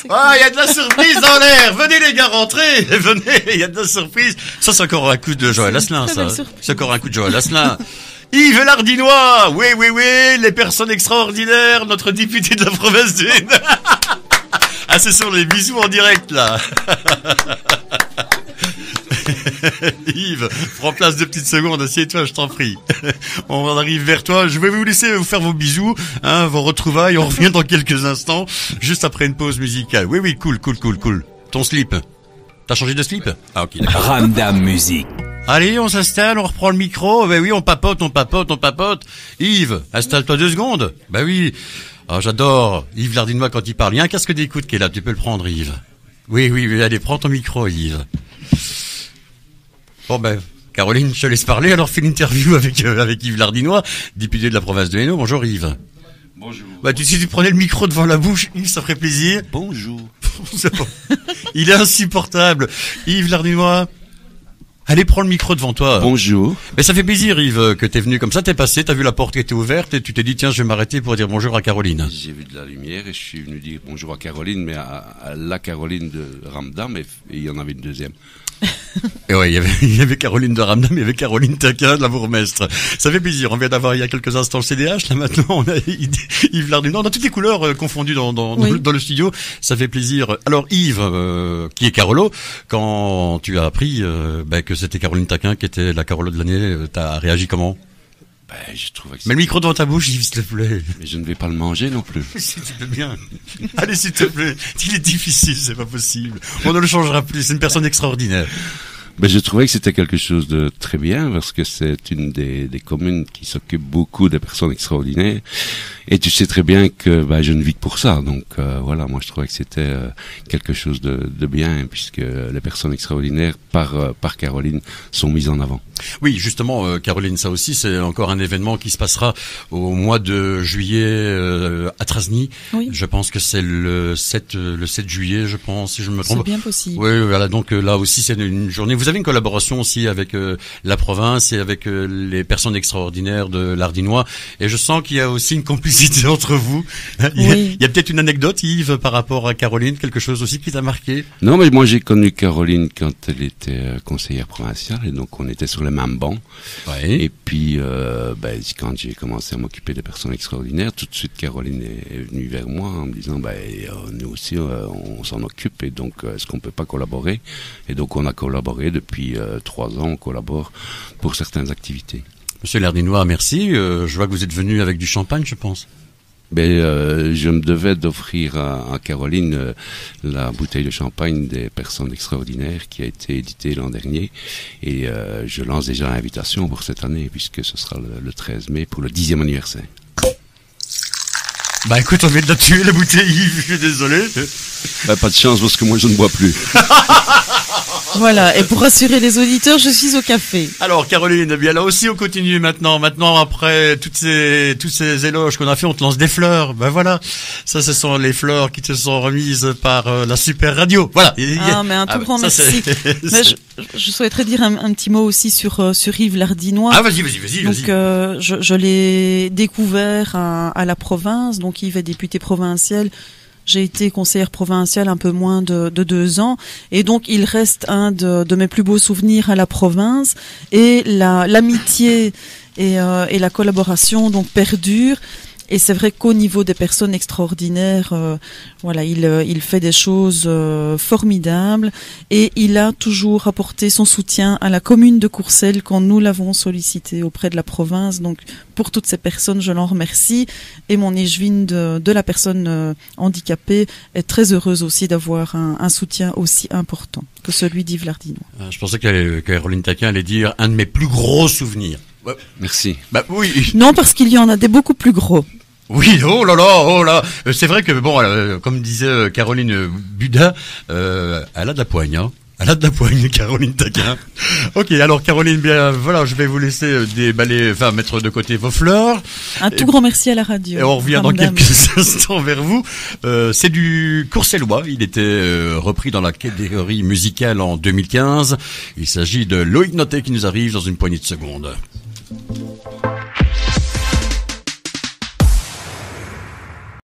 Ah, il y a de la surprise dans l'air. Venez les gars, rentrez. Venez, il y a de la surprise. Ça, c'est encore un coup de Joël Asselin, ça. C'est encore un coup de Joël Asselin. Yves Lardinois. Oui, oui, oui, les personnes extraordinaires, notre député de la province de Hainaut. Ah, ce sont les bisous en direct, là. Yves, prends place 2 petites secondes, assieds-toi, je t'en prie. On arrive vers toi, je vais vous laisser vous faire vos bisous, hein, vos retrouvailles, on revient dans quelques instants, juste après une pause musicale. Oui, oui, cool. Ton slip, t'as changé de slip? Ah, ok, d'accord. Ramdam Musique. Allez, on s'installe, on reprend le micro, ben oui, on papote. Yves, installe-toi 2 secondes. Ben oui, oh, j'adore Yves Lardinois quand il parle. Il y a un casque d'écoute qui est là, tu peux le prendre, Yves. Oui, allez, prends ton micro, Yves. Bon ben, Caroline, je te laisse parler, alors fais l'interview avec Yves Lardinois, député de la province de Hainaut. Bonjour Yves. Bonjour. Bah si tu prenais le micro devant la bouche, Yves, ça ferait plaisir. Bonjour. Il est insupportable. Yves Lardinois, allez, prends le micro devant toi. Bonjour. Mais ça fait plaisir Yves que t'es venu comme ça, t'es passé, t'as vu la porte qui était ouverte et tu t'es dit tiens, je vais m'arrêter pour dire bonjour à Caroline. J'ai vu de la lumière et je suis venu dire bonjour à Caroline, mais à la Caroline de Ramdam, et il y en avait une deuxième. Et ouais, il y avait Caroline de Ramdam, il y avait Caroline Taquin de la bourgmestre. Ça fait plaisir. On vient d'avoir il y a quelques instants le CDH. Là maintenant, on a Yves Lardinois. On a toutes les couleurs confondues dans le studio. Ça fait plaisir. Alors Yves, qui est Carolo, quand tu as appris que c'était Caroline Taquin qui était la Carolo de l'année, t'as réagi comment? Je trouvais que mets le micro devant ta bouche, Yves, s'il te plaît. Mais je ne vais pas le manger non plus. S'il te plaît bien. Allez, s'il te plaît. Il est difficile, c'est pas possible. On ne le changera plus. C'est une personne extraordinaire. Je trouvais que c'était quelque chose de très bien parce que c'est une des communes qui s'occupe beaucoup des personnes extraordinaires. Et tu sais très bien que je ne vis que pour ça. Donc voilà, moi je trouvais que c'était quelque chose de bien puisque les personnes extraordinaires par Caroline sont mises en avant. Oui, justement, Caroline, ça aussi, c'est encore un événement qui se passera au mois de juillet à Trasny. Oui. Je pense que c'est le 7 juillet, je pense, si je me trompe. C'est bien possible. Oui, voilà. Donc là aussi, c'est une journée. Vous avez une collaboration aussi avec la province et avec les personnes extraordinaires de l'Ardinois. Et je sens qu'il y a aussi une complicité entre vous. Il y a peut-être une anecdote, Yves, par rapport à Caroline, quelque chose aussi qui t'a marqué? Non, mais moi j'ai connu Caroline quand elle était conseillère provinciale et donc on était sur le même banc. Ouais. Et puis quand j'ai commencé à m'occuper des personnes extraordinaires, tout de suite Caroline est venue vers moi en me disant nous aussi on s'en occupe et donc est-ce qu'on peut pas collaborer? Et donc on a collaboré depuis 3 ans, on collabore pour certaines activités. Monsieur Lardinois, merci. Je vois que vous êtes venu avec du champagne, je pense. Je me devais d'offrir à Caroline la bouteille de champagne des personnes extraordinaires qui a été éditée l'an dernier et je lance déjà l'invitation pour cette année puisque ce sera le 13 mai pour le 10e anniversaire. Écoute, on vient de la tuer la bouteille, Yves, je suis désolé. Pas de chance parce que moi je ne bois plus. Voilà, et pour rassurer les auditeurs, je suis au café. Alors Caroline, bien là aussi on continue maintenant. Maintenant après tous ces éloges qu'on a fait, on te lance des fleurs. Voilà, ça ce sont les fleurs qui te sont remises par la super radio. Voilà. Mais un tout grand merci. Mais je souhaiterais dire un petit mot aussi sur Yves Lardinois. Ah vas-y. Donc je l'ai découvert à la province. Donc Yves est député provincial. J'ai été conseillère provinciale un peu moins de 2 ans et donc il reste un de mes plus beaux souvenirs à la province et l'amitié et la collaboration donc perdurent. Et c'est vrai qu'au niveau des personnes extraordinaires, il fait des choses formidables et il a toujours apporté son soutien à la commune de Courcelles quand nous l'avons sollicité auprès de la province. Donc pour toutes ces personnes, je l'en remercie et mon échevine de la personne handicapée est très heureuse aussi d'avoir un soutien aussi important que celui d'Yves Lardinois. Je pensais que Caroline Taquin allait dire un de mes plus gros souvenirs. Ouais. Merci. Oui. Non, parce qu'il y en a des beaucoup plus gros. Oui, oh là. C'est vrai que comme disait Caroline Buda, elle a de la poigne, hein. Elle a de la poigne, Caroline Taquin. Ok, alors Caroline, bien, voilà, je vais vous laisser mettre de côté vos fleurs. Un tout grand merci à la radio. Et on revient dans quelques instants vers vous. C'est du Courcellois. Il était repris dans la catégorie musicale en 2015. Il s'agit de Loïc Notet qui nous arrive dans une poignée de secondes.